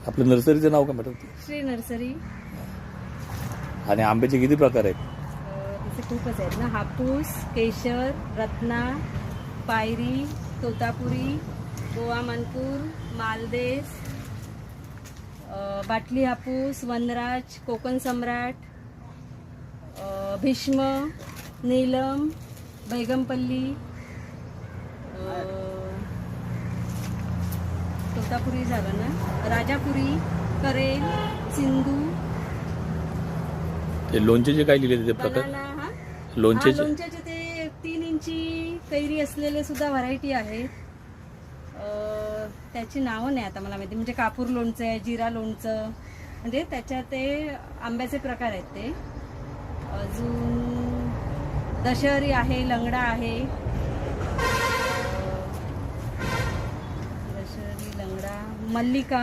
आपलं नर्सरीचं नाव काय madam? Shri nursery. आणि आंब्याचे किती प्रकार आहेत? तसे खूपच आहेत ना. हापूस, केशर, रत्ना, पायरी, तोतापुरी, गोवा मनपूर, मालदेस, बाटली हापूस, वनराज, कोकण सम्राट, भीष्म, नीलम, बैगमपल्ली, तोतापुरी झालं ना, राजापुरी, करेल, सिंधू. ते लोणचेचे काय लिहिले ते प्रकार? बनाना. लोणचेचे लोणच्याचे ते 3 इंची कैरी असलेले सुद्धा व्हरायटी आहेत. त्याची नावं नाही आता मला माहिती. म्हणजे कापूर लोणचं आहे, जिरा लोणचं, म्हणजे त्याच्यात ते आंब्याचे प्रकार आहेत ते. अजून दशहरी आहे, लंगडा आहे, दशहरी, लंगडा, मल्लिका.